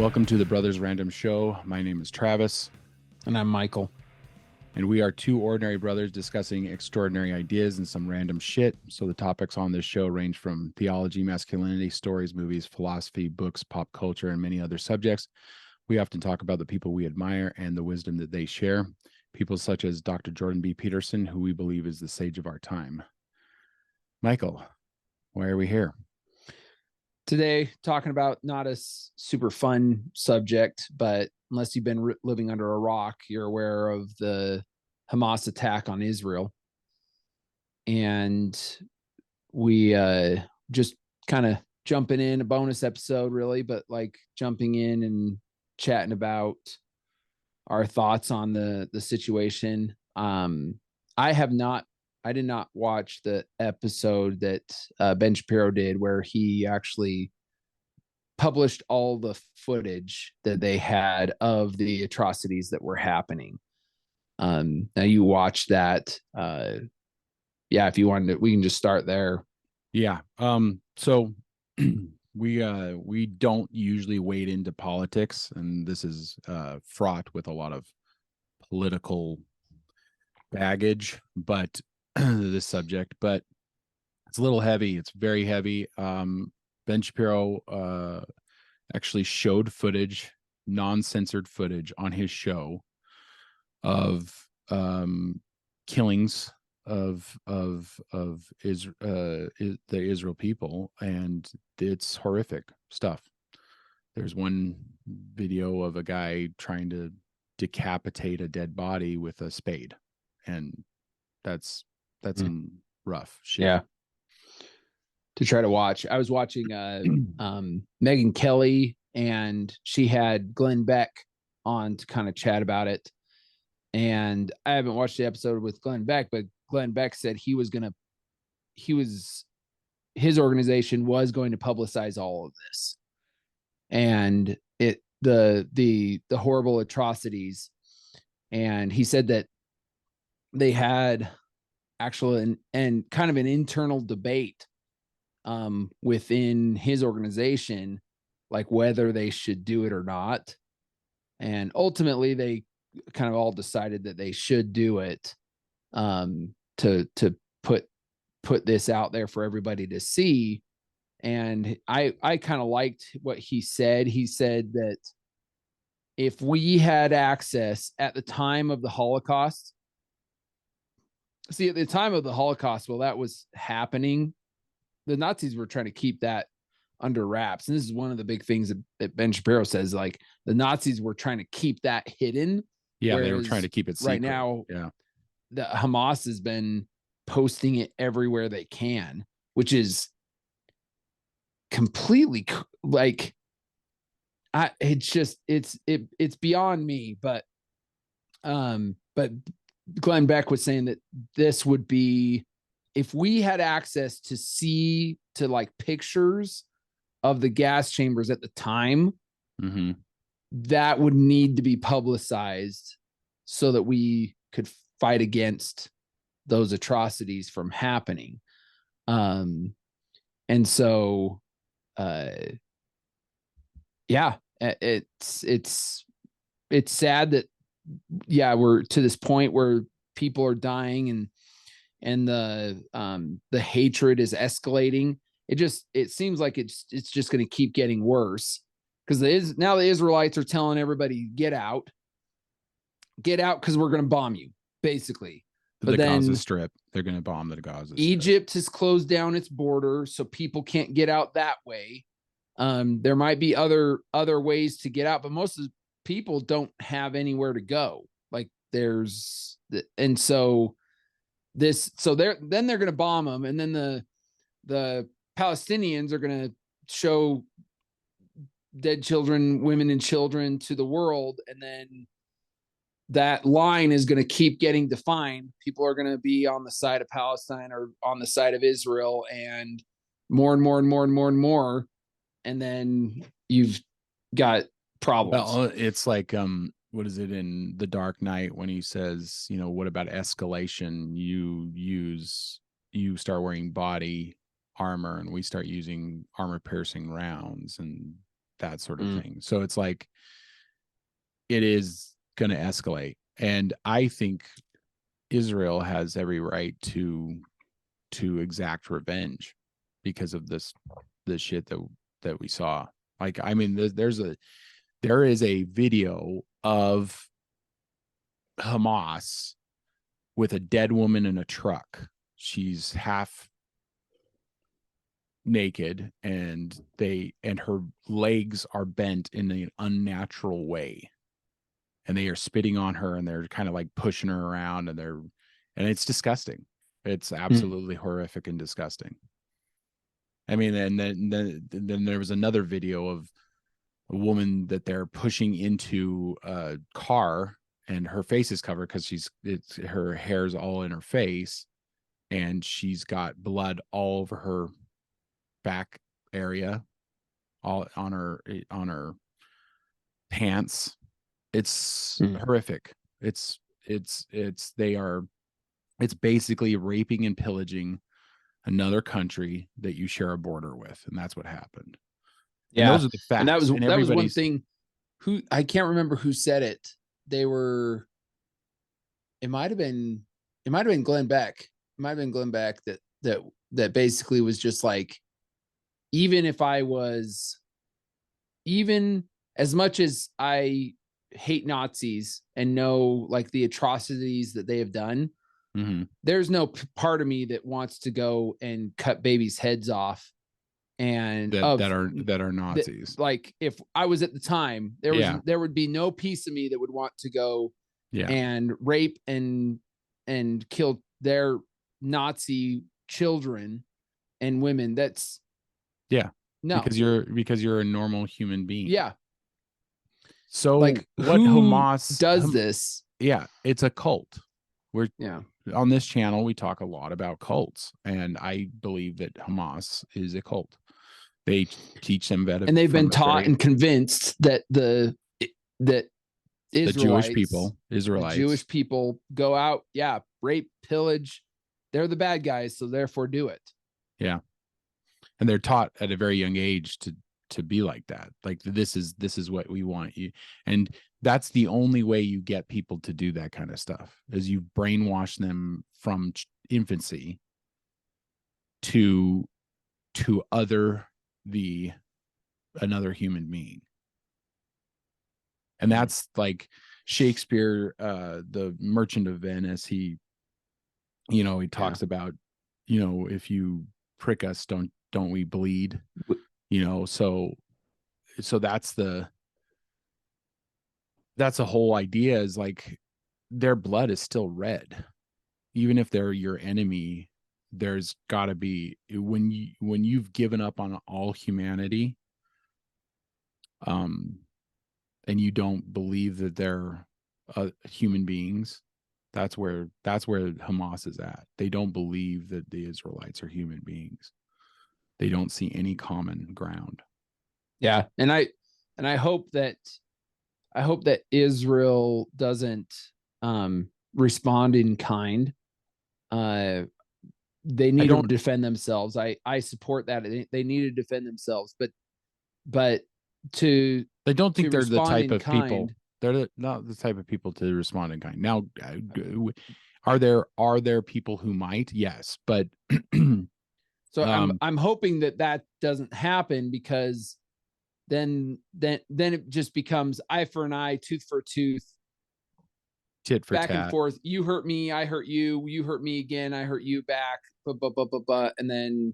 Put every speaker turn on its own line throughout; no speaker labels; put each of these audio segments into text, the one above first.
Welcome to the Brothers Random Show. My name is Travis.
And I'm Michael.
And we are two ordinary brothers discussing extraordinary ideas and some random shit. So the topics on this show range from theology, masculinity, stories, movies, philosophy, books, pop culture, and many other subjects. We often talk about the people we admire and the wisdom that they share. People such as Dr. Jordan B. Peterson, who we believe is the sage of our time. Michael, why are we here?
Today, talking about not a super fun subject, but unless you've been living under a rock, you're aware of the Hamas attack on Israel. And we just kind of jumping in, a bonus episode really, but like jumping in and chatting about our thoughts on the situation. I did not watch the episode that Ben Shapiro did where he actually published all the footage that they had of the atrocities that were happening. Now you watched that. If you wanted to, we can just start there.
Yeah. So we don't usually wade into politics, and this is fraught with a lot of political baggage, but this subject, but it's a little heavy. It's very heavy. Ben Shapiro actually showed footage, non-censored footage on his show of killings of the Israel people, and it's horrific stuff. There's one video of a guy trying to decapitate a dead body with a spade, and that's some rough shit.
Yeah. To try to watch. I was watching Megyn Kelly, and she had Glenn Beck on to kind of chat about it. And I haven't watched the episode with Glenn Beck, but Glenn Beck said his organization was going to publicize all of this. And the horrible atrocities. And he said that they had actual and kind of an internal debate within his organization, like whether they should do it or not. And ultimately they kind of all decided that they should do it, to put this out there for everybody to see. And I kind of liked what he said. He said that if we had access at the time of the Holocaust, at the time of the Holocaust, while that was happening, the Nazis were trying to keep that under wraps. And this is one of the big things that Ben Shapiro says, like the Nazis were trying to keep that hidden.
Yeah, they were trying to keep it secret.
Right now,
yeah,
the Hamas has been posting it everywhere they can, which is completely like, it's beyond me. But Glenn Beck was saying that this would be, if we had access to like pictures of the gas chambers at the time, that would need to be publicized so that we could fight against those atrocities from happening. And so, it's sad that, we're to this point where people are dying and the hatred is escalating. It seems like it's just going to keep getting worse, because now the Israelites are telling everybody, get out because we're going to bomb you, basically.
But then Gaza Strip, they're going to bomb the Gaza Strip.
Egypt has closed down its border, so people can't get out that way. There might be other ways to get out, but most of the people don't have anywhere to go. Like they're going to bomb them, and then the Palestinians are going to show dead children, women and children to the world, and then that line is going to keep getting defined. People are going to be on the side of Palestine or on the side of Israel, and more and more and more and more and more, and then you've got problems.
Well, it's like what is it in The Dark Knight when he says, what about escalation? You start wearing body armor and we start using armor piercing rounds, and that sort of thing. So it's like it is going to escalate, and I think Israel has every right to exact revenge because of this shit that we saw. Like, I mean, there is a video of Hamas with a dead woman in a truck. She's half naked, and her legs are bent in an unnatural way, and they are spitting on her, and they're kind of like pushing her around, and it's disgusting. It's absolutely horrific and disgusting. I mean, and then there was another video of a woman that they're pushing into a car, and her face is covered because her hair's all in her face, and she's got blood all over her back area, all on her pants. It's horrific. It's basically raping and pillaging another country that you share a border with, and that's what happened.
Yeah,
and those are the facts.
And that was one
everybody's
thing. Who, I can't remember who said it. They were. It might have been Glenn Beck. It might have been Glenn Beck that basically was just like, even as much as I hate Nazis and know like the atrocities that they have done, there's no part of me that wants to go and cut babies' heads off and
that are Nazis.
Like, if I was at the time, there would be no piece of me that would want to go and rape and kill their Nazi children and women. That's no,
because you're a normal human being.
Yeah.
So
like,
what
who
Hamas
does this?
Yeah, it's a cult. We're
Yeah.
On this channel, we talk a lot about cults, and I believe that Hamas is a cult. They teach them better,
and they've been taught and convinced that the
Jewish people, Israelites,
the Jewish people go out, rape, pillage. They're the bad guys, so therefore do it.
Yeah, and they're taught at a very young age to be like that. Like, this is what we want you, and that's the only way you get people to do that kind of stuff, is you brainwash them from infancy to another human being. And that's like Shakespeare, the Merchant of Venice. He talks about, if you prick us, don't we bleed? So that's the whole idea, is like, their blood is still red, even if they're your enemy. There's got to be, when you've given up on all humanity, and you don't believe that they're human beings, that's where Hamas is at. They don't believe that the Israelites are human beings. They don't see any common ground.
Yeah, and I hope that Israel doesn't respond in kind. They need to defend themselves. I support that. They need to defend themselves, but
they don't think they're the type of people.
They're
not the type of people to respond in kind. Now, are there people who might? Yes, but
so I'm hoping that doesn't happen, because then it just becomes eye for an eye, tooth for a tooth,
tit for
back
tat.
And forth. You hurt me, I hurt you. You hurt me again, I hurt you back. And then,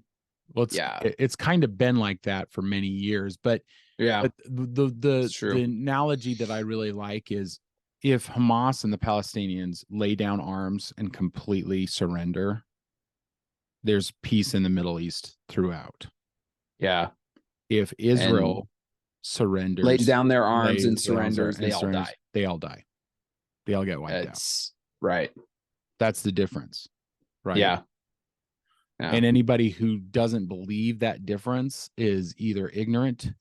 it's kind of been like that for many years. But but the analogy that I really like is, if Hamas and the Palestinians lay down arms and completely surrender, there's peace in the Middle East throughout.
Yeah.
If Israel surrenders,
lays down their arms and surrenders, they all die.
They all die. They all get wiped out.
Right.
That's the difference. Right.
Yeah.
And anybody who doesn't believe that difference is either ignorant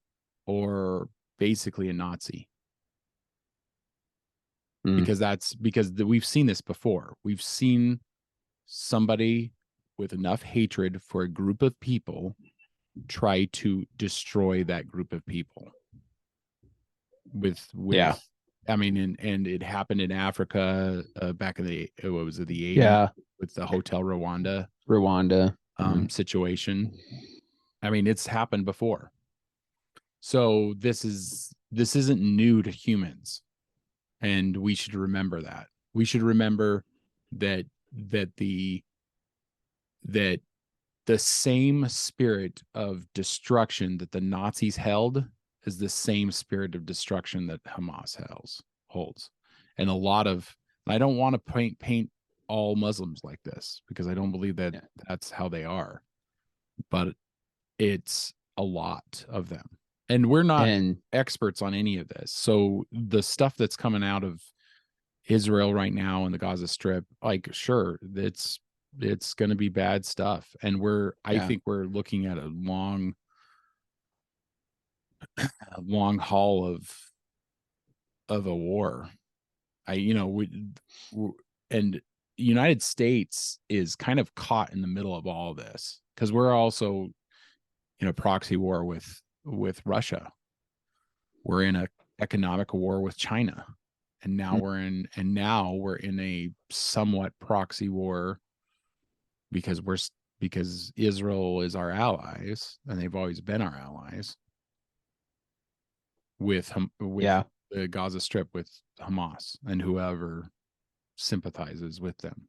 or basically a Nazi. Because we've seen this before. We've seen somebody with enough hatred for a group of people try to destroy that group of people.
Yeah.
I mean, and it happened in Africa back in the what was it, the 80s,
Yeah.
with the Hotel Rwanda
Rwanda.
situation. I mean, it's happened before. So this isn't new to humans, and we should remember that. We should remember that that the that the same spirit of destruction that the Nazis held is the same spirit of destruction that Hamas holds. And a lot of, I don't want to paint all Muslims like this, because I don't believe that that's how they are, but it's a lot of them. And we're not experts on any of this. So the stuff that's coming out of Israel right now and the Gaza Strip, like, sure, it's going to be bad stuff, and I think we're looking at a long haul of a war. And United States is kind of caught in the middle of all this, because we're also in a proxy war with Russia. We're in a economic war with China, and now we're in a somewhat proxy war because Israel is our allies, and they've always been our allies with the Gaza Strip, with Hamas and whoever sympathizes with them.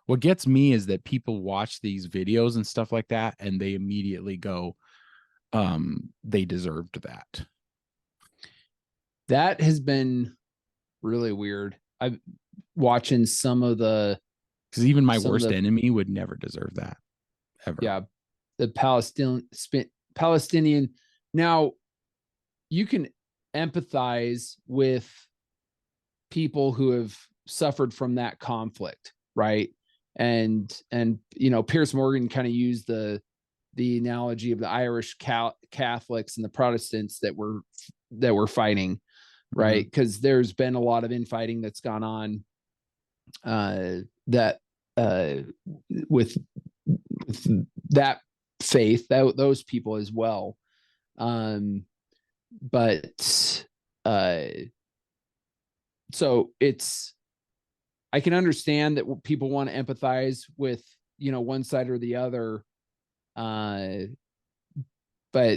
What gets me is that people watch these videos and stuff like that, and they immediately go, they deserved that.
That has been really weird. I'm watching some of the,
because even my worst enemy would never deserve that, ever.
Yeah, the Palestinian. Now, you can empathize with people who have suffered from that conflict, right? And Piers Morgan kind of used the analogy of the Irish Catholics and the Protestants that were fighting, right? Because there's been a lot of infighting that's gone on with that faith, those people as well. But so I can understand that people want to empathize with, one side or the other. But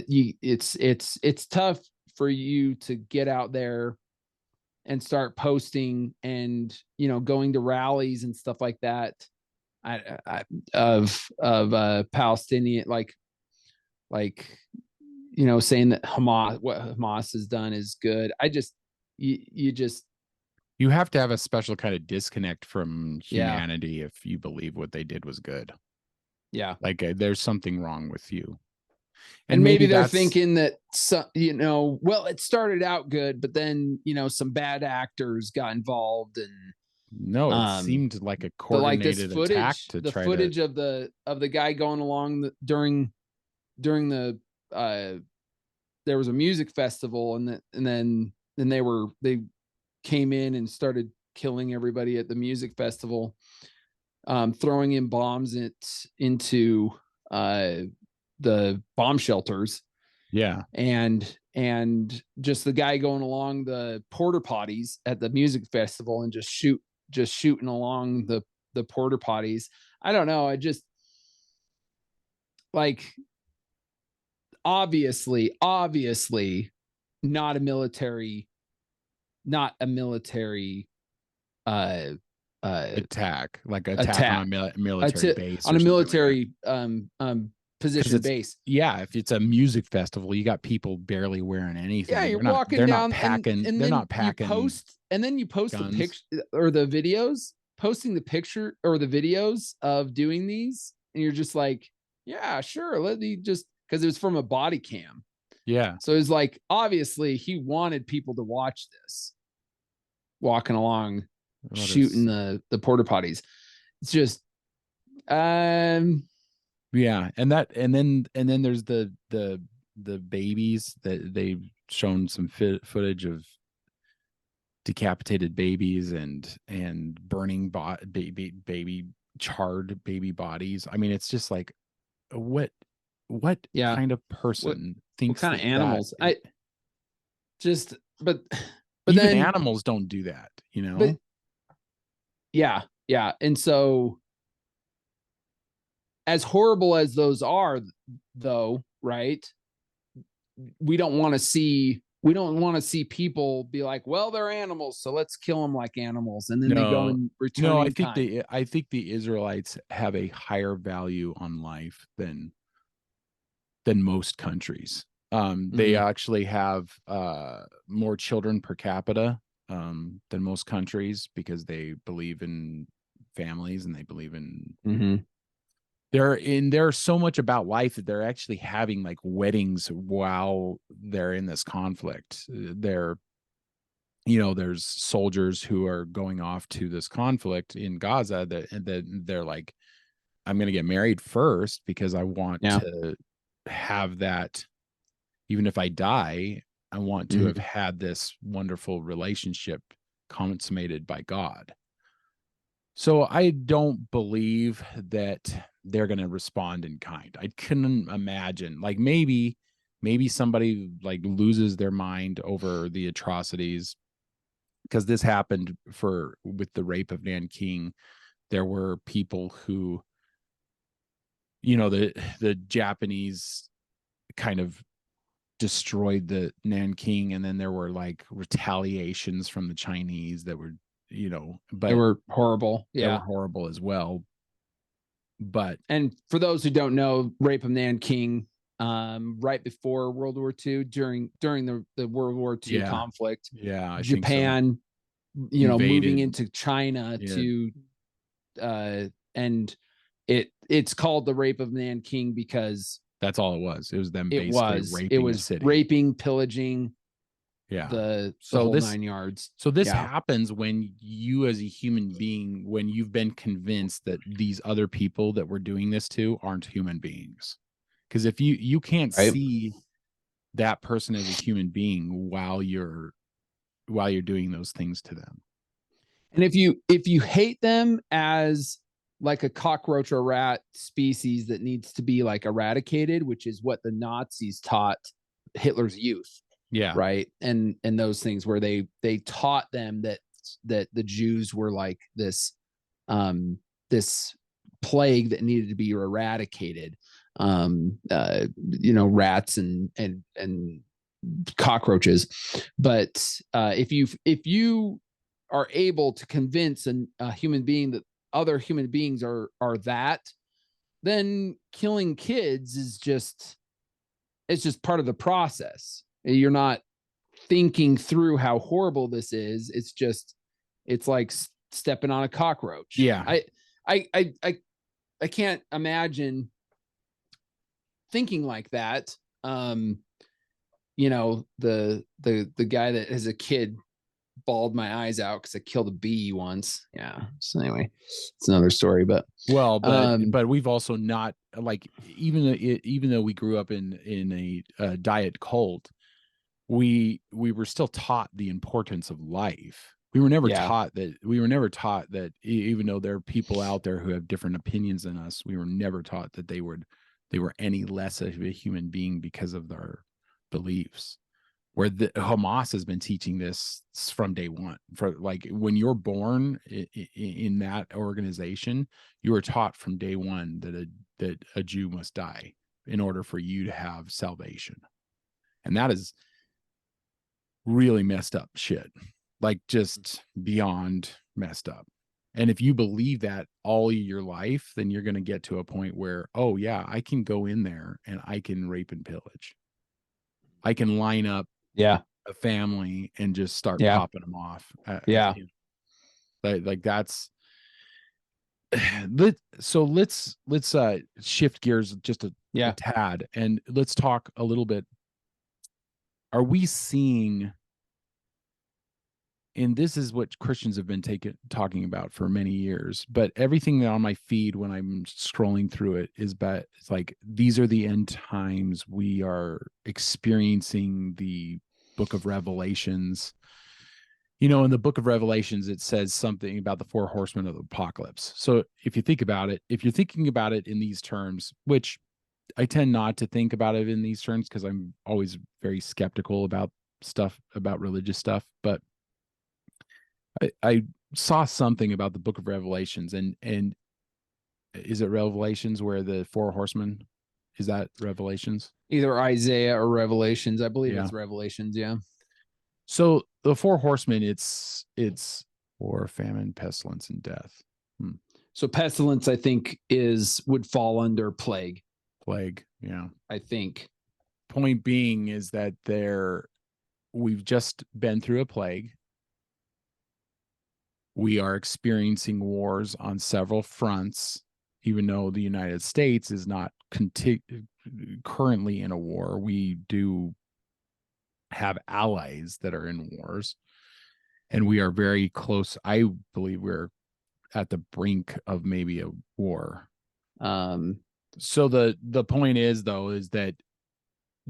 it's tough for you to get out there and start posting and, going to rallies and stuff like that. Of Palestinian, like saying that what Hamas has done is good.
You have to have a special kind of disconnect from humanity if you believe what they did was good.
Yeah,
like there's something wrong with you.
And maybe they're thinking that, well, it started out good, but then, some bad actors got involved, and
no, it seemed like a coordinated attack to
the
try
footage
to...
of the guy going along during the there was a music festival, and then they came in and started killing everybody at the music festival, throwing in bombs into the bomb shelters.
Yeah.
And just the guy going along the porta potties at the music festival and just shooting along the porta potties. I don't know. I just, like, obviously not a military
attack, like attack on a military base,
on a military position base.
Yeah, if it's a music festival, you got people barely wearing anything.
Yeah, you're walking down,
not packing, and they're not packing.
You post
guns.
the picture or the videos, posting the picture or the videos of doing these, and you're just like, yeah, sure, let me just, because it was from a body cam.
Yeah.
So it's like, obviously he wanted people to watch this, walking along, shooting the porta potties. It's just,
yeah. And then there's the babies that they've shown some footage of decapitated babies and burning baby charred baby bodies. I mean, it's just like, what kind of person thinks
what kind of animals? but
Even
then
animals don't do that,
but yeah, yeah. And so as horrible as those are, though, right? We don't want to see people be like, well, they're animals, so let's kill them like animals, and then they go
No,
and return
no,
in kind.
I think the Israelites have a higher value on life than most countries. They
Mm-hmm.
actually have more children per capita than most countries because they believe in families and they believe in
Mm-hmm.
there's so much about life that they're actually having like weddings while they're in this conflict. There's soldiers who are going off to this conflict in Gaza that they're like, I'm going to get married first because I want
Yeah.
to have that. Even if I die, I want to have
Mm-hmm.
had this wonderful relationship consummated by God. So I don't believe that they're going to respond in kind. I couldn't imagine, like, maybe somebody like loses their mind over the atrocities, because this happened with the rape of Nanking. There were people who, the Japanese kind of destroyed the Nanking, and then there were like retaliations from the Chinese that were,
They
but
were horrible.
that were
Yeah.
horrible as well. But
And for those who don't know, rape of Nanking, right before World War II, during the World War II
yeah,
conflict,
yeah, I think so.
Japan, moving
Invaded.
into China
Yeah,
to and it's called the rape of Nanking because
that's all it was. It was them
it
basically
was it
raping a
was
city.
raping, pillaging,
Yeah.
the
So
whole
this
nine yards.
so this
Yeah.
happens when you, as a human being, when you've been convinced that these other people that we're doing this to aren't human beings. Because if you can't
Right.
see that person as a human being while you're doing those things to them.
And if you hate them as like a cockroach or rat species that needs to be like eradicated, which is what the Nazis taught Hitler's youth,
Yeah.
right? And those things where they taught them that the Jews were like this plague that needed to be eradicated. Rats and cockroaches. But if you are able to convince a human being that other human beings are that, then killing kids is just it's just part of the process. You're not thinking through how horrible this is. It's like stepping on a cockroach.
Yeah.
I can't imagine thinking like that. The guy that as a kid bawled my eyes out because I killed a bee once. Yeah. So anyway, it's another story. But
Well, but
um,
we've also not, like, even though we grew up in a diet cult, we were still taught the importance of life.
yeah,
We were never taught that even though there are people out there who have different opinions than us, we were never taught that they were any less of a human being because of their beliefs. Where the Hamas has been teaching this from day one. For like when you're born in that organization, you are taught from day one that a Jew must die in order for you to have salvation, and that is really messed up shit, like just beyond messed up. And if you believe that all your life, then you're going to get to a point where, oh yeah, I can go in there and I can rape and pillage. I can line up
yeah,
a family and just start
yeah,
popping them off.
yeah,
Like that's so let's shift gears just a
yeah.
tad, and let's talk a little bit. Are we seeing, and this is what Christians have been talking about for many years, but everything that on my feed when I'm scrolling through it is it's like these are the end times. We are experiencing the book of Revelations. In the book of Revelations, it says something about the four horsemen of the apocalypse. So if you think about it, if you're thinking about it in these terms, which I tend not to think about it in these terms because I'm always very skeptical about stuff about religious stuff, but I saw something about the Book of Revelations, and is it Revelations where the four horsemen? Is that Revelations?
Either Isaiah or Revelations. I believe
Yeah.
it's Revelations. Yeah.
So the four horsemen, it's war, famine, pestilence, and death.
So pestilence, I think, would fall under plague.
Plague. Yeah.
I think.
Point being is that we've just been through a plague. We are experiencing wars on several fronts, even though the United States is not currently in a war. We do have allies that are in wars, and we are very close. I believe we're at the brink of maybe a war. So the point is, though, is that,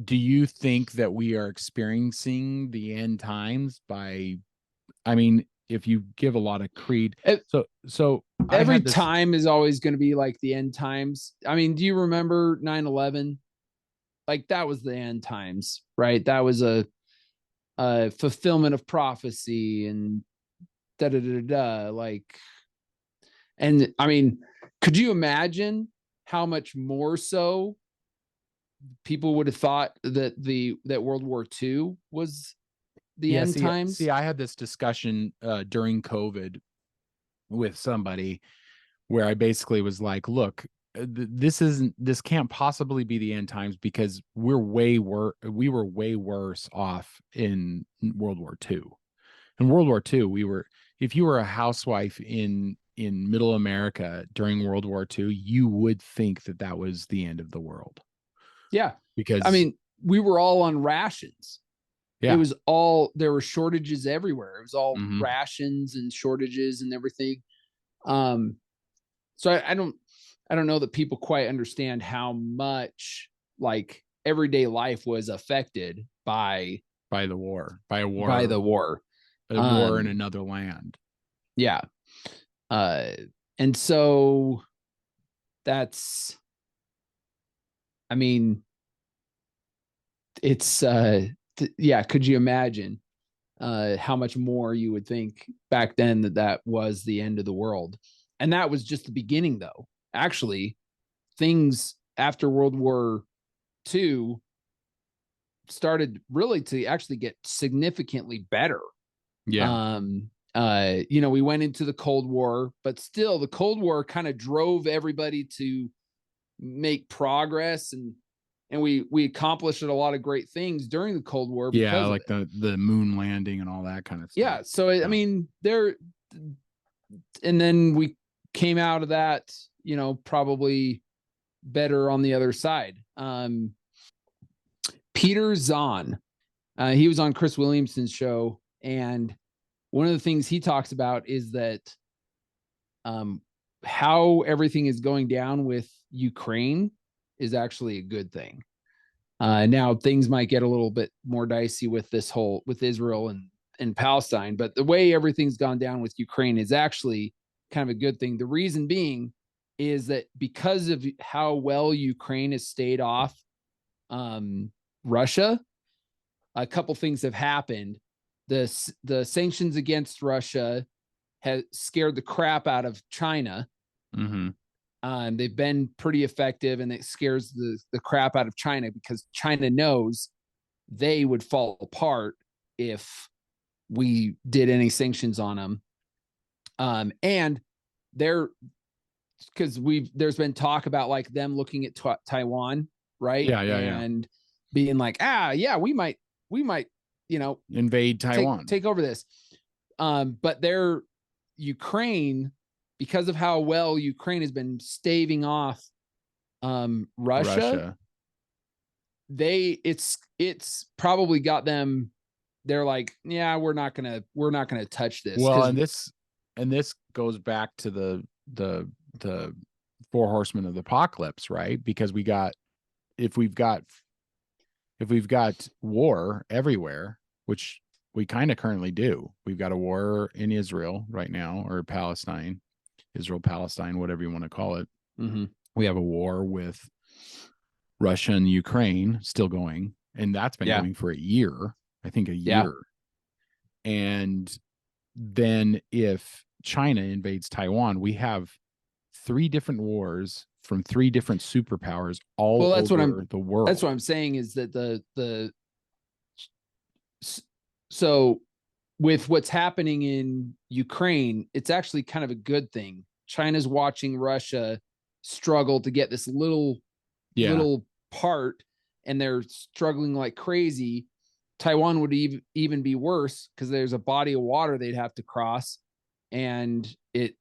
do you think that we are experiencing the end times by, I mean, if you give a lot of creed, so
every time is always going to be like the end times. I mean, do you remember 9/11? Like, that was the end times, right? That was a fulfillment of prophecy and da da da da. Like, and I mean, could you imagine how much more so people would have thought that World War II was the end times?
See, I had this discussion during COVID with somebody where I basically was like, look, this can't possibly be the end times, because we were way worse off in World War II. In World War II, if you were a housewife in middle America during World War II, you would think that was the end of the world.
Yeah.
Because
I mean, we were all on rations.
Yeah.
It was there were shortages everywhere. It was all rations and shortages and everything. So I don't know that people quite understand how much like everyday life was affected by
the war, by the
war
in another land.
Yeah. And so that's, I mean, it's, yeah. Could you imagine how much more you would think back then that was the end of the world? And that was just the beginning, though. Actually, things after World War II started really to actually get significantly better.
Yeah.
We went into the Cold War, but still the Cold War kind of drove everybody to make progress, and we accomplished a lot of great things during the Cold War.
Yeah, like the moon landing and all that kind of stuff.
Yeah. So I mean, and then we came out of that, probably better on the other side. Peter Zahn, he was on Chris Williamson's show, and one of the things he talks about is that how everything is going down with Ukraine is actually a good thing. Now things might get a little bit more dicey with with Israel and Palestine, but the way everything's gone down with Ukraine is actually kind of a good thing. The reason being is that because of how well Ukraine has stayed off Russia, a couple things have happened. The sanctions against Russia has scared the crap out of China. They've been pretty effective, and it scares the crap out of China, because China knows they would fall apart if we did any sanctions on them. And because there's been talk about like them looking at Taiwan, right?
Yeah.
And being like, yeah, we might,
invade Taiwan,
take over this. But Ukraine, because of how well Ukraine has been staving off Russia, it's probably got them. They're like, yeah, we're not gonna touch this.
Well, and this goes back to the four horsemen of the apocalypse, right? Because if we've got war everywhere, which we kind of currently do. We've got a war in Israel right now, or Palestine, Palestine, whatever you want to call it. We have a war with Russia and Ukraine still going, and that's been going for a year. I think a
Yeah.
year. And then if China invades Taiwan, we have 3 different wars from 3 different superpowers all
Well,
over the world.
that's what I'm saying is that so with what's happening in Ukraine, it's actually kind of a good thing. China's watching Russia struggle to get this little part, and they're struggling like crazy. Taiwan would even be worse because there's a body of water they'd have to cross, and it'd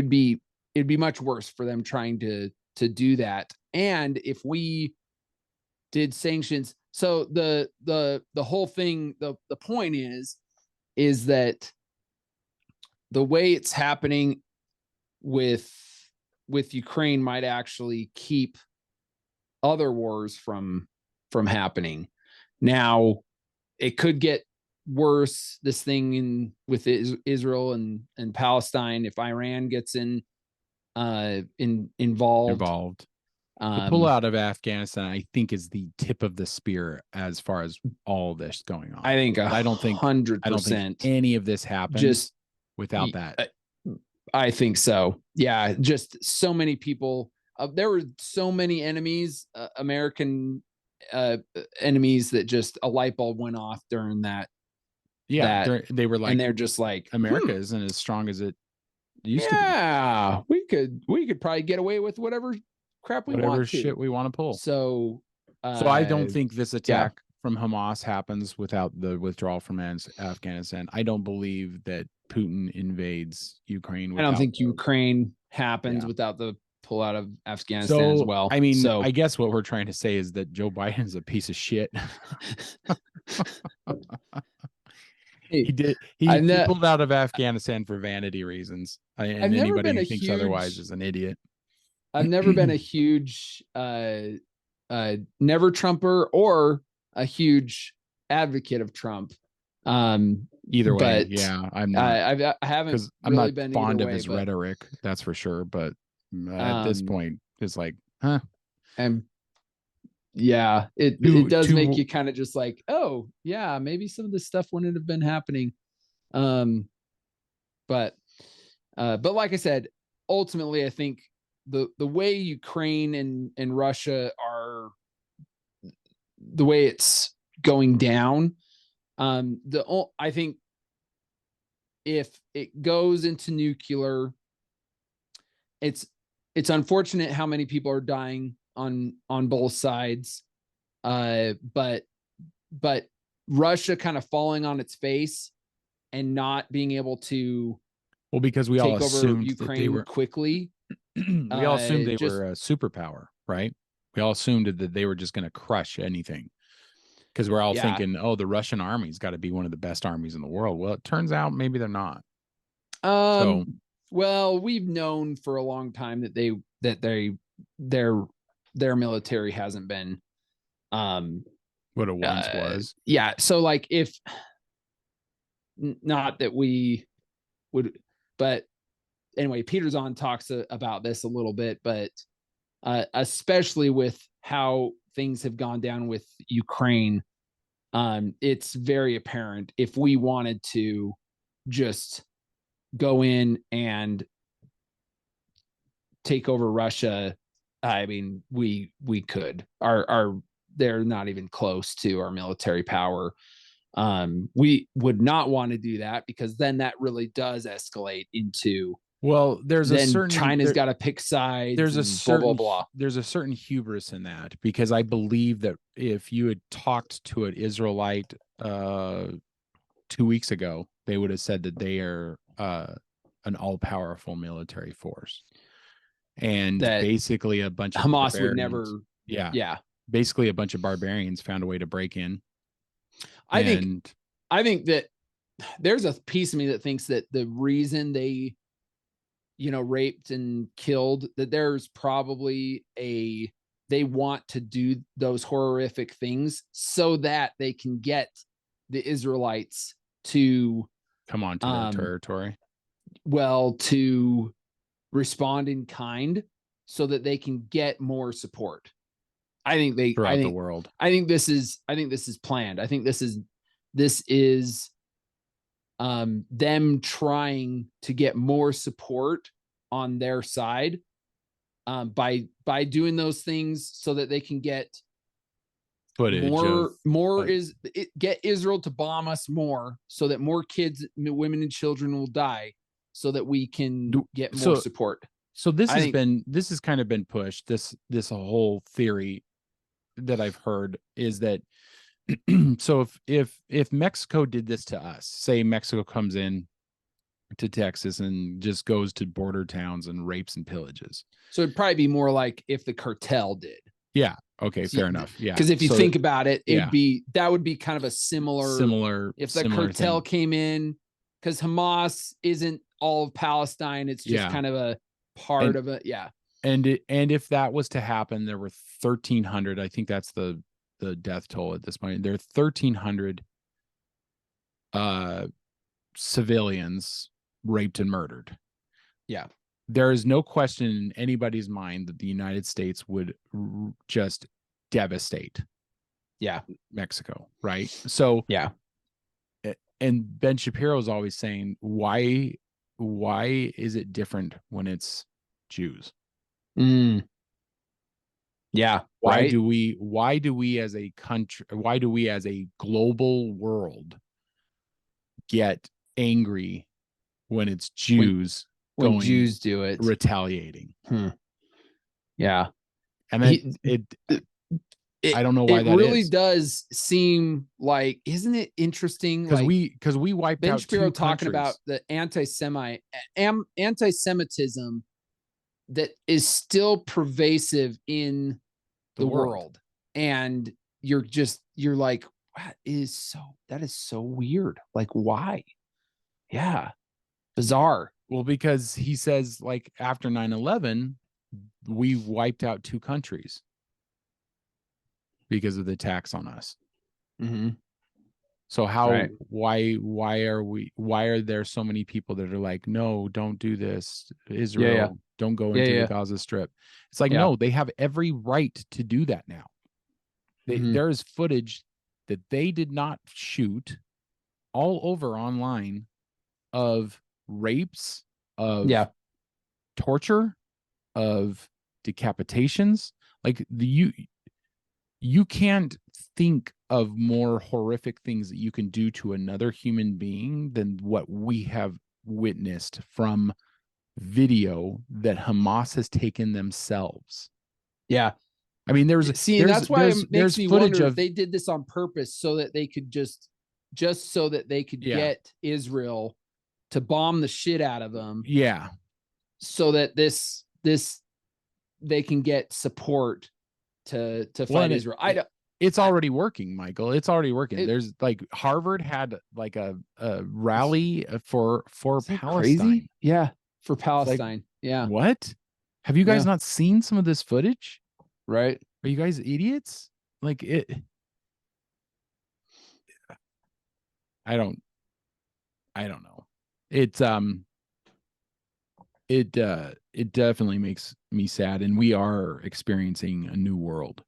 be much worse for them trying to do that. And if we did sanctions, so the whole thing, the point is that the way it's happening with Ukraine might actually keep other wars from happening. Now, it could get worse, this thing with Israel and Palestine, if Iran gets involved.
The pullout of Afghanistan, I think, is the tip of the spear as far as all this going on.
I think
I don't think
100%
any of this happens
just
without that.
I think so. Yeah, just so many people. There were so many enemies, American enemies, that just a light bulb went off during that.
Yeah, they were like,
and they're just like,
America isn't as strong as it used to be.
Yeah, we could probably get away with whatever crap we
Whatever
want to.
shit we want to pull.
So
I don't think this attack from Hamas happens without the withdrawal from Afghanistan. I don't believe that Putin invades Ukraine.
I don't think Ukraine happens without the pullout of Afghanistan as well.
I mean, I guess what we're trying to say is that Joe Biden's a piece of shit. He pulled out of Afghanistan for vanity reasons. And anybody who thinks otherwise is an idiot.
I've never been a huge never Trumper or a huge advocate of Trump.
Either way, yeah, I'm not.
I haven't really
I'm not
been
fond of his rhetoric, that's for sure. But at this point, it's like, huh?
And yeah, it does make you kind of just like, oh yeah, maybe some of this stuff wouldn't have been happening. But like I said, ultimately, I think the way Ukraine and Russia are, the way it's going down, I think if it goes into nuclear, it's unfortunate how many people are dying on both sides, but Russia kind of falling on its face and not being able to,
well, because we all assumed
Ukraine
that they were
quickly.
We all assumed they were a superpower, right? We all assumed that they were just going to crush anything, because we're all thinking, oh, the Russian army's got to be one of the best armies in the world. Well, it turns out maybe they're not.
Well, we've known for a long time that their military hasn't been
what it once was.
Yeah. So like, if not that we would, but anyway, Peter's on talks about this a little bit, but especially with how things have gone down with Ukraine, it's very apparent if we wanted to just go in and take over Russia, I mean, we could. They're not even close to our military power. We would not want to do that, because then that really does escalate into,
well,
China's got to pick sides.
There's a certain
blah, blah, blah.
There's a certain hubris in that, because I believe that if you had talked to an Israelite 2 weeks ago, they would have said that they are an all-powerful military force, and that basically a bunch of
Hamas would never.
Yeah. Basically, a bunch of barbarians found a way to break in.
I think that there's a piece of me that thinks that the reason they, raped and killed, that there's probably they want to do those horrific things so that they can get the Israelites to
come onto their territory.
Well, to respond in kind so that they can get more support. I think they.
throughout the world.
I think this is. I think this is planned. I think this is them trying to get more support on their side by doing those things so that they can get
Footage
get Israel to bomb us more so that more kids, women, and children will die so that we can get more support.
So this has kind of been pushed. This whole theory that I've heard is that so if Mexico did this to us, say Mexico comes in to Texas and just goes to border towns and rapes and pillages.
So it'd probably be more like if the cartel did.
Yeah. Okay. Fair enough. Yeah.
Because if you think about it, that would be kind of a similar if the cartel came in, because Hamas isn't all of Palestine. It's just kind of a part of it. Yeah.
And if that was to happen, there were 1,300. I think that's the death toll at this point. There are 1,300 civilians raped and murdered.
Yeah.
There is no question in anybody's mind that the United States would just devastate Mexico, right? So and Ben Shapiro is always saying, why is it different when it's Jews?
Yeah.
Why do we as a country, why do we as a global world get angry when it's Jews
when Jews do it,
retaliating?
Yeah.
And then I don't know why that
really is. Does seem like, isn't it interesting?
Because we wiped
Ben
out
Shapiro
two
talking
countries.
about the anti-Semitism that is still pervasive in the world. And you're like, that is so weird. Like, why? Yeah. Bizarre.
Well, because he says, like, after 9/11, we wiped out two countries because of the attacks on us. So why are there so many people that are like, no, don't do this, Israel, don't go into the Gaza Strip? It's like, no, they have every right to do that now. There is footage that they did not shoot all over online of rapes, of torture, of decapitations. Like you can't think of more horrific things that you can do to another human being than what we have witnessed from video that Hamas has taken themselves.
Yeah.
I mean,
that's why it makes me wonder if they did this on purpose so that they could just so that they could get Israel to bomb the shit out of them.
Yeah.
So that they can get support to fight Israel.
It's already working, Michael. It's already working. There's like Harvard had like a rally for Palestine.
Crazy? Yeah, for Palestine.
Like, what? Have you guys not seen some of this footage?
Right?
Are you guys idiots? Like it. I don't know. It's it definitely makes me sad, and we are experiencing a new world.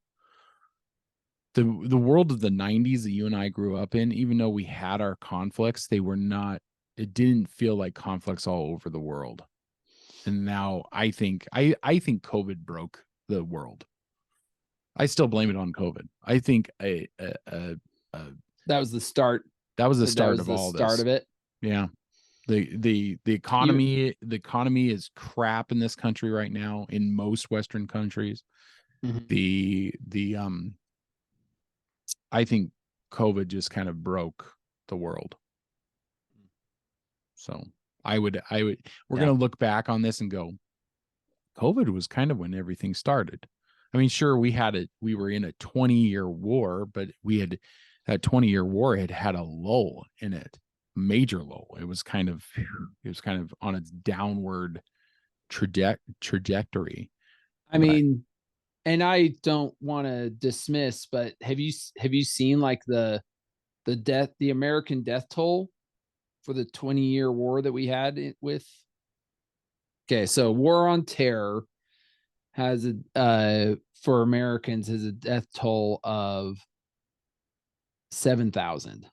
The world of the 90s that you and I grew up in, even though we had our conflicts, it didn't feel like conflicts all over the world. And now I think COVID broke the world. I still blame it on COVID. I think
that was the start.
That was the start of all this.
Start of it.
Yeah. The economy is crap in this country right now, in most Western countries. I think COVID just kind of broke the world. So we're going to look back on this and go, COVID was kind of when everything started. I mean, sure, we were in a 20-year war, but that 20-year war had a lull in it. Major low. It was kind of on its downward trajectory.
I mean, and I don't want to dismiss, but have you seen like the American death toll for the 20-year war that we had with? Okay, so War on Terror has a for Americans has a death toll of 7,000,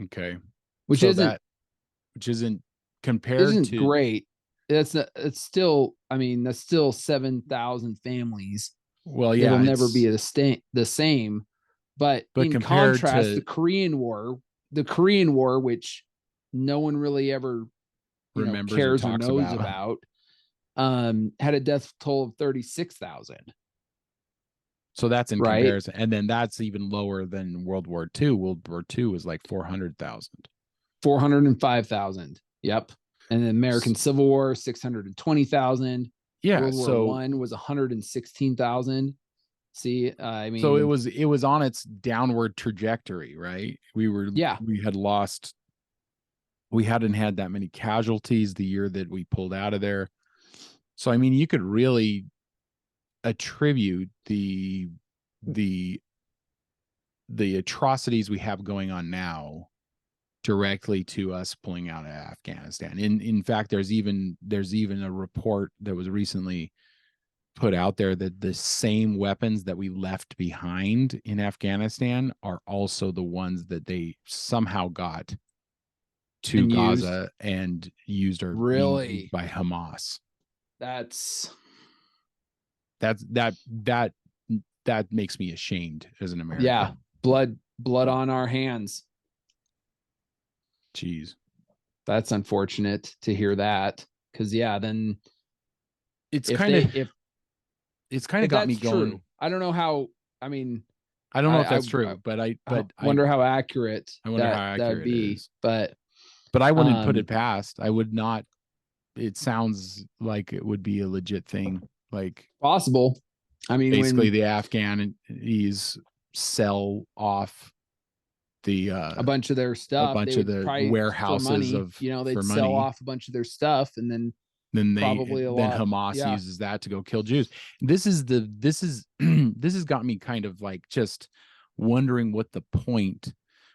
Okay.
which
So
isn't
that, which compared to,
great. That's not, it's still, I mean, that's still 7,000 families.
well,
It'll
yeah,
never be
it's,
the same. But
but
in
compared
contrast,
to
the Korean War, which no one really ever,
remembers or
cares or
talks
knows
about.
about, had a death toll of 36,000.
So that's in
Right.
comparison. And then that's even lower than World War II. World War II was like 400,000.
405,000. Yep. And the American Civil War, 620,000.
Yeah.
World War
So,
One was 116,000. See, I
so
mean,
it was on its downward trajectory, right?
yeah.
We had lost, we hadn't had that many casualties the year that we pulled out of there. So, I mean, you could really attribute the the atrocities we have going on now directly to us pulling out of Afghanistan. In fact, there's even a report that was recently put out there that the same weapons that we left behind in Afghanistan are also the ones that they somehow got to
And used.
Gaza and used or being used
Really?
by Hamas.
That's
That's that makes me ashamed as an
yeah.
American.
Blood on our hands.
Jeez.
That's unfortunate to hear that. Cause yeah, then
It's
if
kind
they
of it's kind of
if
got me
that's
going.
true, I don't know how, I mean,
I don't know if that's true, but
I wonder how accurate
I wonder how
that would
accurate it
be.
is. But I wouldn't put it
Um
past. I would not. It sounds like it would be a legit thing. Like
possible. I mean,
basically
when
the Afghanis sell off the
a bunch of their
a
stuff, they
bunch of
would
the
probably for
warehouses
money,
of
they'd
for
sell
money.
off a bunch of their stuff and then
Then
probably a
then
lot.
Hamas
Yeah.
uses that to go kill Jews. This is this has got me kind of like just wondering what the point,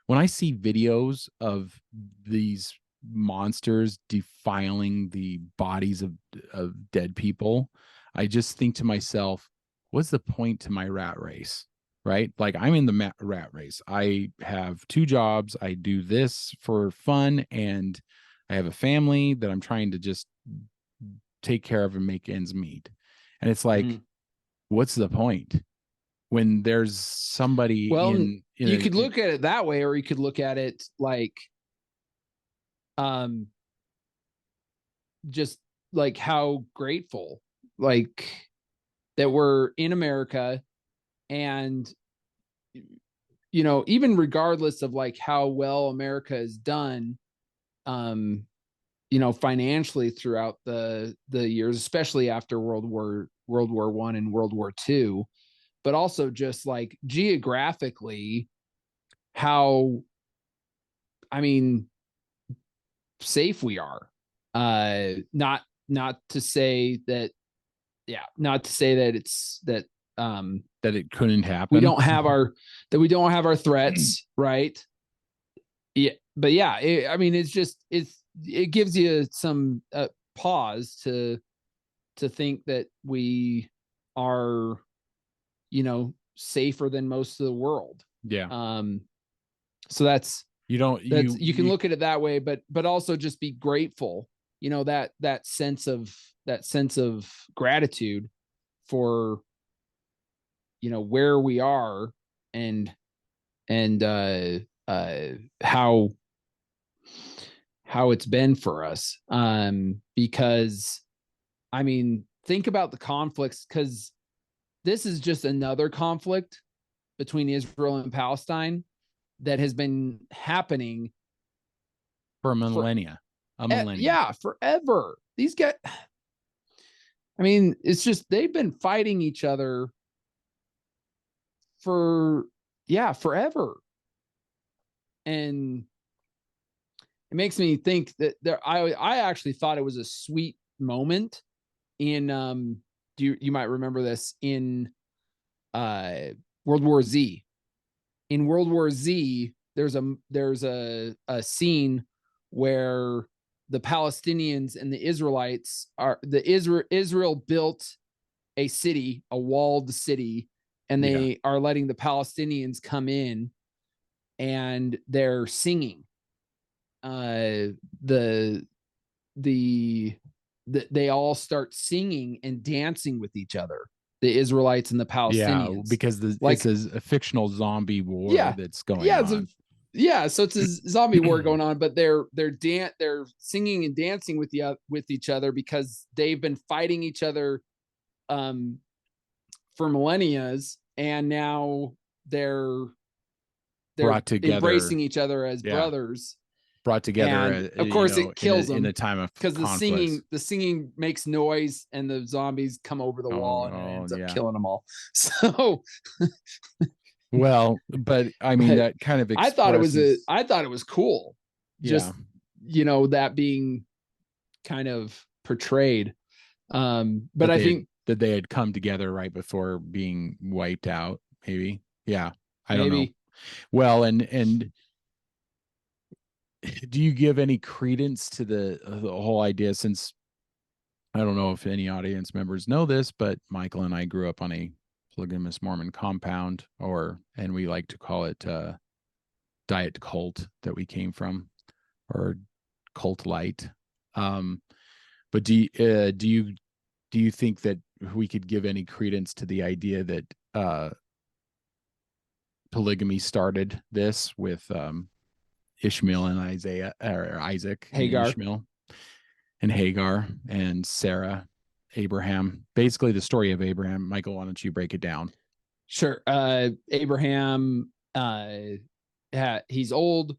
when I see videos of these monsters defiling the bodies of dead people, I just think to myself, what's the point to my rat race? Right? Like I'm in the rat race. I have two jobs. I do this for fun, and I have a family that I'm trying to just take care of and make ends meet. And it's like,
Mhm.
what's the point when there's somebody
Well, you could
in
look at it that way, or you could look at it like, um, just like how grateful, like that we're in America, and even regardless of like how well America has done, um, financially throughout the years, especially after World War I and World War II, but also just like geographically, how, I mean, safe we are. Not to say that, yeah, not to say that it's that
that it couldn't
we
happen.
don't have our we don't have our threats, right? Yeah, but yeah, I mean, it gives you some pause to think that we are, safer than most of the world.
Yeah.
Um, so that's
You don't
you can look at it that way, but also just be grateful. That sense of gratitude for where we are, and uh how it's been for us. Because I mean, think about the conflicts, because this is just another conflict between Israel and Palestine that has been happening
for
for
a millennia.
yeah, forever. These guys, I mean, it's just they've been fighting each other for, yeah, forever. And it makes me think that I actually thought it was a sweet moment in, you might remember this in uh World War Z. In World War Z, there's a scene where the Palestinians and the Israelites Israel built a city, a walled city, and they are letting the Palestinians come in, and they're singing. They all start singing and dancing with each other, the Israelites and the Palestinians.
Yeah, because it's a fictional zombie war that's going on.
So it's a zombie war going on, but they're singing and dancing with each other because they've been fighting each other for millennia, and now they're
brought together,
embracing each other as brothers.
Brought together,
and of course, it kills them
in a time of
because the singing makes noise, and the zombies come over the wall, and it ends up killing them all. So,
well, but I mean, that kind of
I thought it was cool. Just that being kind of portrayed. But I think
that they had come together right before being wiped out. Maybe, I don't know. Well, and do you give any credence to the whole idea? Since I don't know if any audience members know this, but Michael and I grew up on a polygamous Mormon compound, and we like to call it diet cult that we came from, or cult light. But do you think that we could give any credence to the idea that polygamy started this with Ishmael and Isaac,
Hagar,
and Ishmael and Hagar and Sarah, Abraham? Basically, the story of Abraham. Michael, why don't you break it down?
Sure. Abraham, he's old.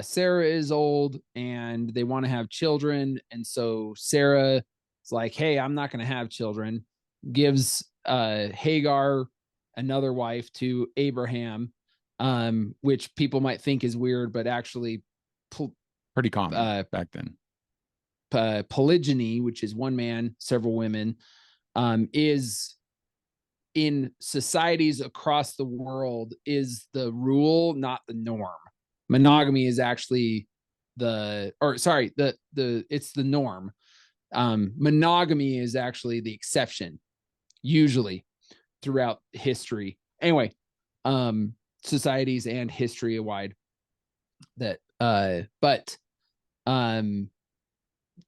Sarah is old, and they want to have children, and so Sarah is like, "Hey, I'm not going to have children." Gives Hagar, another wife, to Abraham, which people might think is weird, but actually
pretty common back then.
Polygyny, which is one man, several women, is in societies across the world is the rule, not the norm. Monogamy is actually it's the norm. Monogamy is actually the exception, usually throughout history. Anyway, societies and history wide that but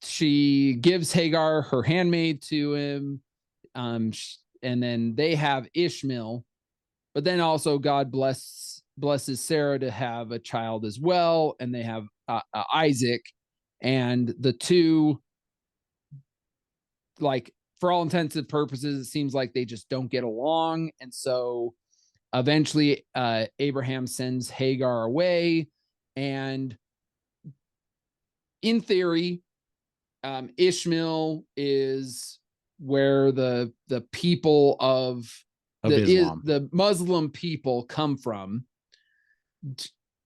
she gives Hagar, her handmaid, to him, and then they have Ishmael, but then also God blesses Sarah to have a child as well, and they have Isaac, and the two, like, for all intents and purposes, it seems like they just don't get along, and so eventually Abraham sends Hagar away, and in theory, Ishmael is where the people of
Islam,
the Muslim people, come from,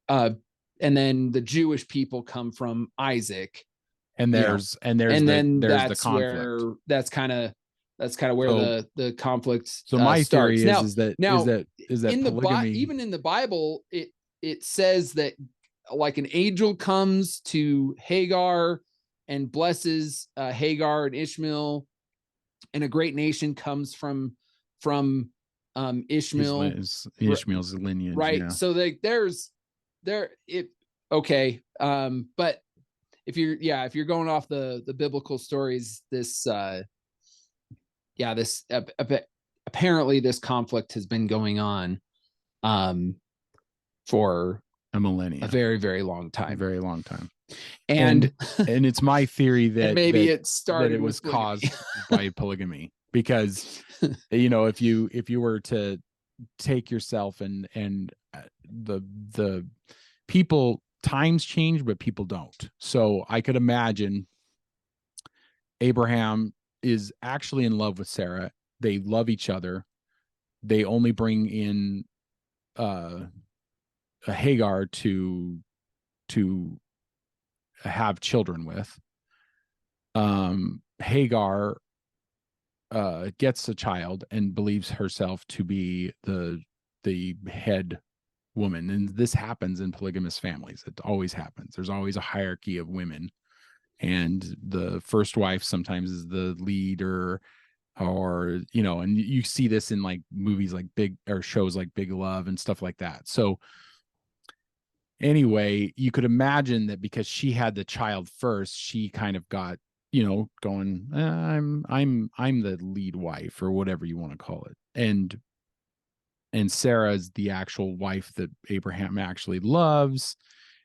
and then the Jewish people come from Isaac,
and there's the conflict.
That's kind of where the conflict.
So my
starts.
theory is that
in
polygamy,
even in the Bible, it says that, like, an angel comes to Hagar and blesses Hagar and Ishmael, and a great nation comes from Ishmael,
Ishmael's lineage,
right?
Yeah.
So okay, but if you're going off the biblical stories, apparently this conflict has been going on for
a millennia,
a very, very long time.
And it's my theory that
maybe
it was caused by polygamy, because if you were to take yourself and the people, times change, but people don't. So I could imagine Abraham is actually in love with Sarah. They love each other. They only bring in a Hagar to have children with. Hagar gets a child and believes herself to be the head woman, and this happens in polygamous families. It always happens. There's always a hierarchy of women and the first wife sometimes is the leader, or and you see this in like movies like Big, or shows like Big Love and stuff like that. So anyway, you could imagine that because she had the child first, she kind of got going, I'm the lead wife, or whatever you want to call it. And Sarah is the actual wife that Abraham actually loves.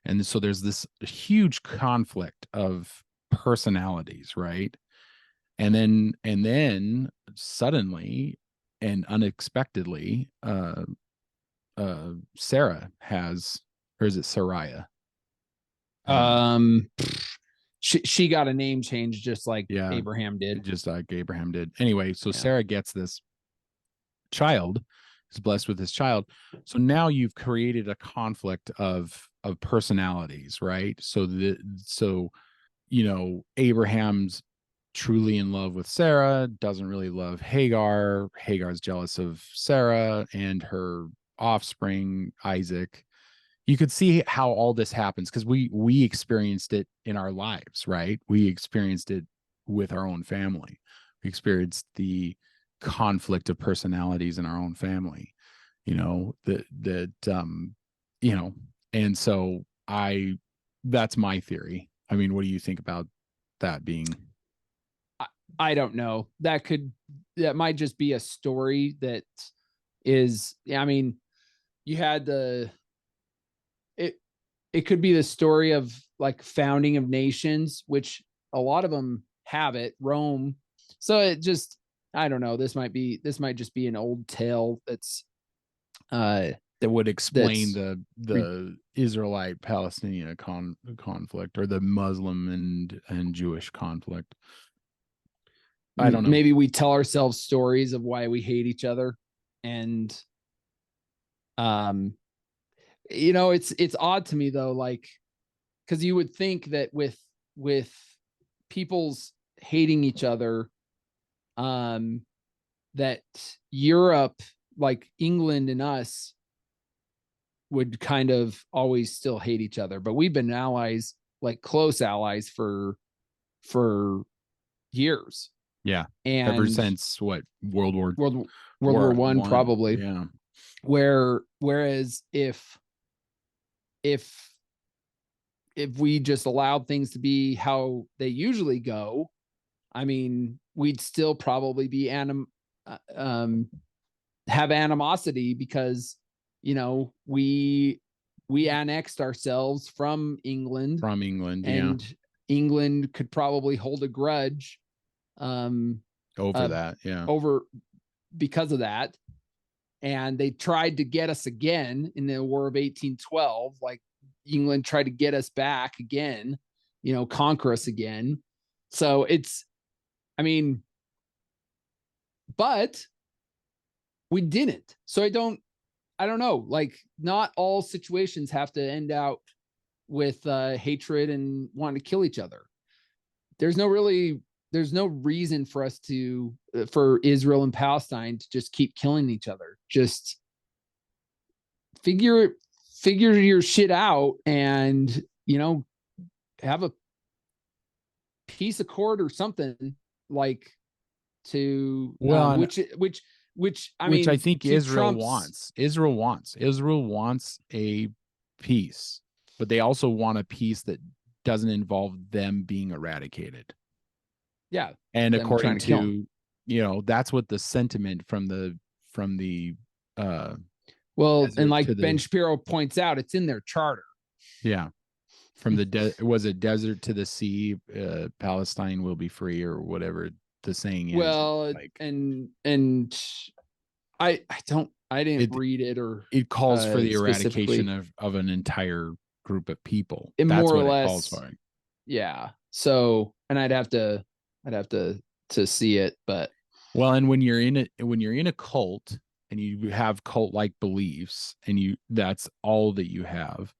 And so there's this huge conflict of personalities, right? And then suddenly and unexpectedly, Sarah has, or is it Sariah?
Um, she got a name change just like
Yeah,
Abraham did.
just like Abraham did. Anyway, so
Yeah.
Sarah gets this child, is blessed with this child. So now you've created a conflict of personalities, right? So Abraham's truly in love with Sarah, doesn't really love Hagar. Hagar's jealous of Sarah and her offspring, Isaac. You could see how all this happens because we experienced it in our lives, right? We experienced it with our own family. We experienced the conflict of personalities in our own family, you know, and so that's my theory. I mean, what do you think about that being?
I don't know. That might just be a story that is, I mean, you had it it could be the story of like founding of nations, which a lot of them have it, Rome. So it just, I don't know. This might just be an old tale uh
That would explain
that's
the Israelite Palestinian conflict, or the Muslim and Jewish conflict. I don't know.
maybe we tell ourselves stories of why we hate each other. And um it's odd to me though, like, because you would think that with people's hating each other, um that Europe, like England and us, would kind of always still hate each other, but we've been allies, like close allies for years.
Yeah. Ever
And
since what, World War
World
War
War One
One?
probably.
Yeah.
Whereas if if we just allowed things to be how they usually go, I mean, we'd still probably be have animosity because we annexed ourselves from England,
From England, yeah.
and England could probably hold a grudge um
Over
uh,
that, yeah.
over because of that. And they tried to get us again in the War of 1812. Like, England tried to get us back again, conquer us again. So it's, I mean, but we didn't. So I don't know. Like, not all situations have to end out with hatred and wanting to kill each other. There's no reason for us to for Israel and Palestine to just keep killing each other. Just figure your shit out, and have a piece of cord or something, like, to
Well,
which I
which I
mean,
think
to
Israel
Trump's.
wants. Israel wants a peace, but they also want a peace that doesn't involve them being eradicated.
Yeah,
And
them trying
according
to kill him.
to, that's what the sentiment from the uh
Well, and
desert to
like Ben
the,
Shapiro points out, it's in their charter.
yeah, from the was it desert to the sea, Palestine will be free, or whatever the saying is.
Well,
Like,
and I didn't
it
read it or
it calls for the eradication
specifically.
of an entire group of people.
It
That's
more or
what it calls
less,
for.
yeah. So, and I'd have to see it, but
Well, and when you're in a cult and you have cult like beliefs, and that's all that you have,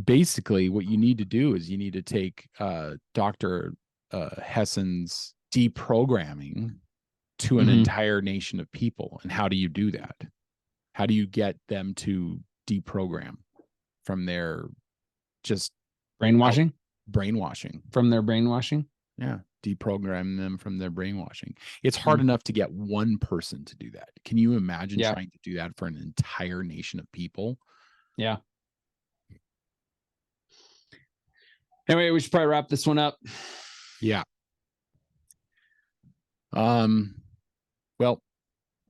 basically what you need to do is you need to take Dr. Hessen's deprogramming to an
mhm.
entire nation of people. And how do you do that? How do you get them to deprogram from their just out,
Brainwashing.
brainwashing.
From their brainwashing.
Yeah, deprogram them from their brainwashing. It's hard
Mm-hmm.
enough to get one person to do that. Can you imagine
Yeah.
trying to do that for an entire nation of people?
Yeah. Anyway, we should probably wrap this one up.
Yeah. Well,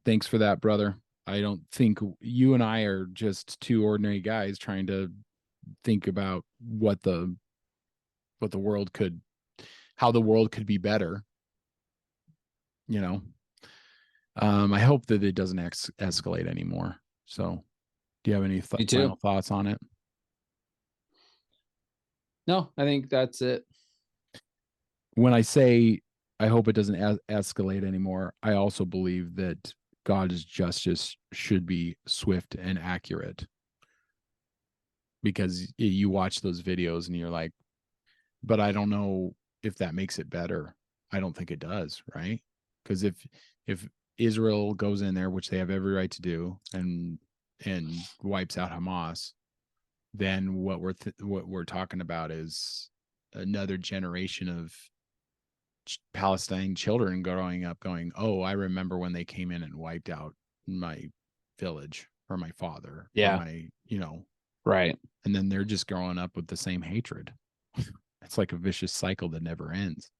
thanks for that, brother. I don't think you and I are just two ordinary guys trying to think about what the world could, how the world could be better. You know, I hope that it doesn't escalate anymore. So, do you have any
Me too.
final thoughts on it?
No, I think that's it.
When I say I hope it doesn't escalate anymore, I also believe that God's justice should be swift and accurate. Because you watch those videos and you're like, but I don't know if that makes it better. I don't think it does, right? Because if Israel goes in there, which they have every right to do, and wipes out Hamas, then what we're talking about is another generation of Palestine children growing up going, oh, I remember when they came in and wiped out my village or my father or my,
right.
And then they're just growing up with the same hatred. It's like a vicious cycle that never ends,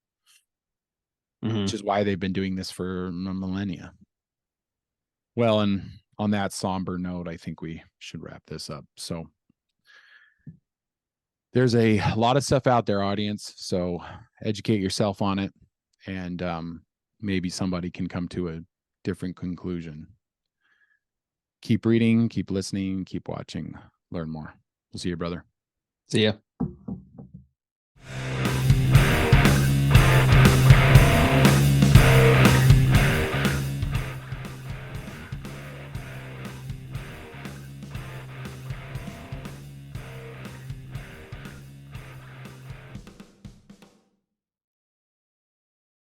which is why they've been doing this for a millennia. Well, and on that somber note, I think we should wrap this up. So there's a lot of stuff out there, audience. So educate yourself on it, and maybe somebody can come to a different conclusion. Keep reading, keep listening, keep watching, learn more. We'll see you, brother.
See ya.